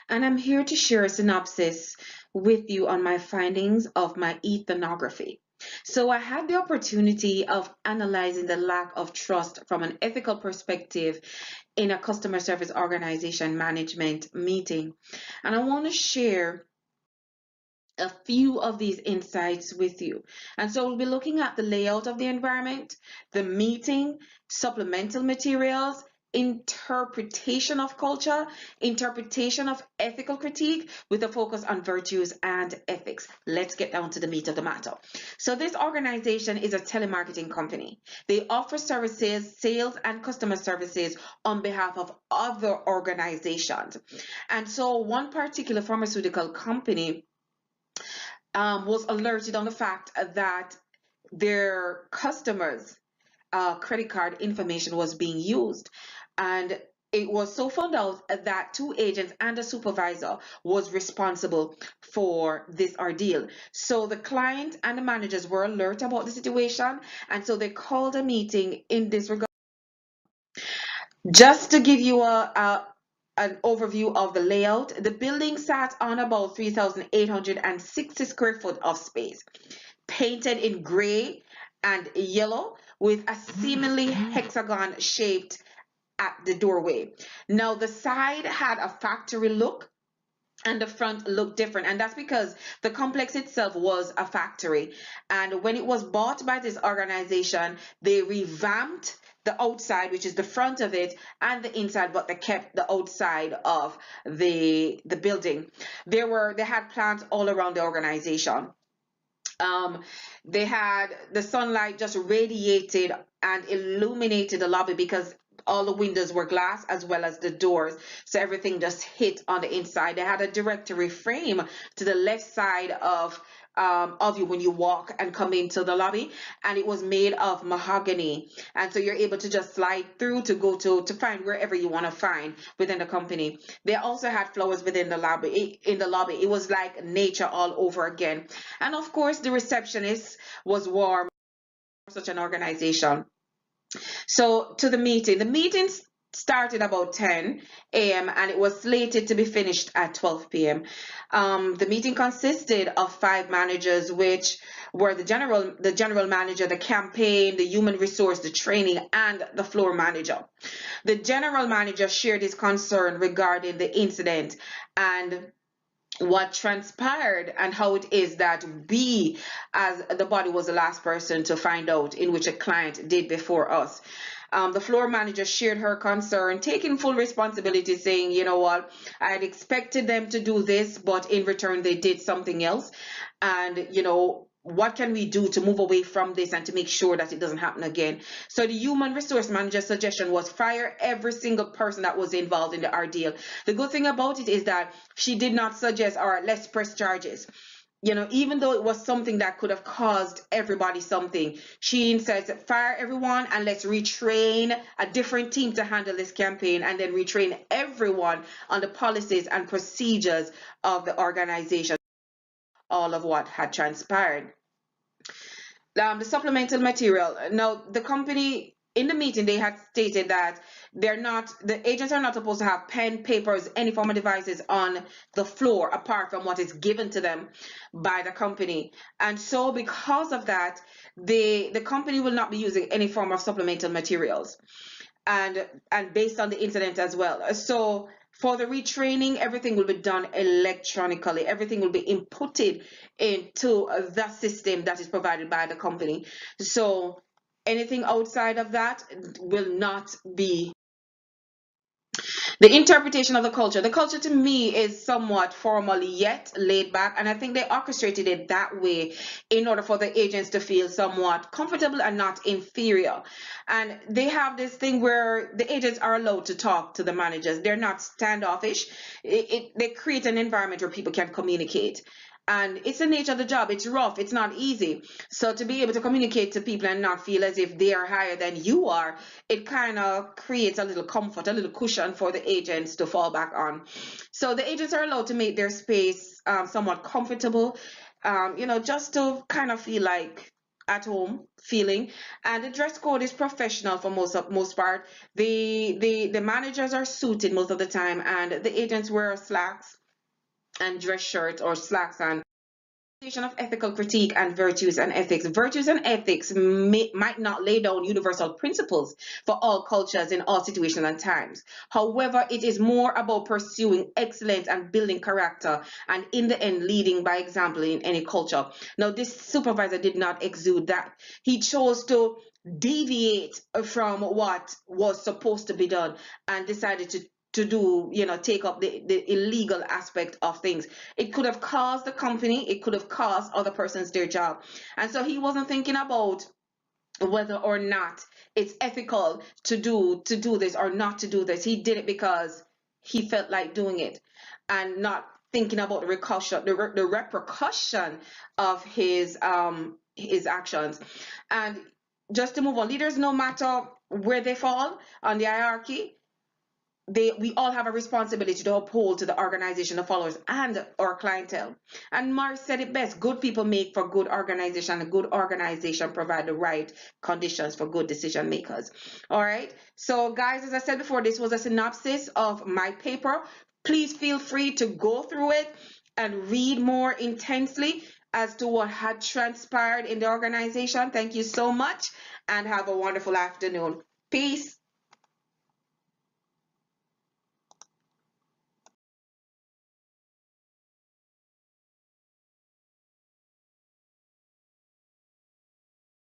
and I'm here to share a synopsis with you on my findings of my ethnography. So, I had the opportunity of analyzing the lack of trust from an ethical perspective in a customer service organization management meeting. And I want to share a few of these insights with you. And so we'll be looking at the layout of the environment, the meeting, supplemental materials, interpretation of culture, interpretation of ethical critique with a focus on virtues and ethics. Let's get down to the meat of the matter. So this organization is a telemarketing company. They offer services, sales and customer services on behalf of other organizations. And so one particular pharmaceutical company was alerted on the fact that their customers' credit card information was being used. And it was so found out that two agents and a supervisor was responsible for this ordeal. So the client and the managers were alert about the situation, and so they called a meeting in this regard. Just to give you an overview of the layout, the building sat on about 3,860 square foot of space, painted in gray and yellow with a seemingly hexagon shaped at the doorway. Now, the side had a factory look and the front looked different, and that's because the complex itself was a factory. And when it was bought by this organization, they revamped the outside, which is the front of it, and the inside, but they kept the outside of the building. They had plants all around the organization. um, they had the sunlight just radiated and illuminated the lobby because all the windows were glass as well as the doors, so everything just hit on the inside. They had a directory frame to the left side of you when you walk and come into the lobby, and it was made of mahogany, and so you're able to just slide through to go to find wherever you want to find within the company. They also had flowers within the lobby. In the lobby, it was like nature all over again. And of course, the receptionist was warm for such an organization. So to the meeting. The meeting started about 10 a.m. and it was slated to be finished at 12 p.m. The meeting consisted of five managers, which were the general manager, the campaign, the human resource, the training, and the floor manager. The general manager shared his concern regarding the incident and what transpired and how it is that we as the body was the last person to find out, in which a client did before us. The floor manager shared her concern, taking full responsibility, saying, you know what, I had expected them to do this, but in return they did something else. And what can we do to move away from this and to make sure that it doesn't happen again? So the human resource manager's suggestion was fire every single person that was involved in the ordeal. The good thing about it is that she did not suggest, all right, let's press charges. Even though it was something that could have caused everybody something, she says fire everyone and let's retrain a different team to handle this campaign, and then retrain everyone on the policies and procedures of the organization. All of what had transpired. The supplemental material. Now, the company in the meeting, they had stated that the agents are not supposed to have pen, papers, any form of devices on the floor apart from what is given to them by the company. And so because of that, the company will not be using any form of supplemental materials, and based on the incident as well. So for the retraining, everything will be done electronically. Everything will be inputted into the system that is provided by the company. So anything outside of that will not be. The interpretation of the culture. The culture to me is somewhat formal yet laid back, and I think they orchestrated it that way in order for the agents to feel somewhat comfortable and not inferior. And they have this thing where the agents are allowed to talk to the managers. They're not standoffish. They create an environment where people can communicate. And it's the nature of the job. It's rough. It's not easy. So to be able to communicate to people and not feel as if they are higher than you are, it kind of creates a little comfort, a little cushion for the agents to fall back on. So the agents are allowed to make their space somewhat comfortable, just to kind of feel like at home feeling. And the dress code is professional for most part. The managers are suited most of the time, and the agents wear slacks and dress shirts, or slacks and of ethical critique and virtues and ethics. Virtues and ethics might not lay down universal principles for all cultures in all situations and times. However, it is more about pursuing excellence and building character, and in the end, leading by example in any culture. Now, this supervisor did not exude that. He chose to deviate from what was supposed to be done and decided to do, take up the illegal aspect of things. It could have caused the company, it could have caused other persons their job. And so he wasn't thinking about whether or not it's ethical to do this or not to do this. He did it because he felt like doing it, and not thinking about the repercussion of his actions. And just to move on, leaders, no matter where they fall on the hierarchy, we all have a responsibility to uphold to the organization, the followers, and our clientele. And Mark said it best: good people make for good organization, and good organization provide the right conditions for good decision makers. All right. So, guys, as I said before, this was a synopsis of my paper. Please feel free to go through it and read more intensely as to what had transpired in the organization. Thank you so much, and have a wonderful afternoon. Peace.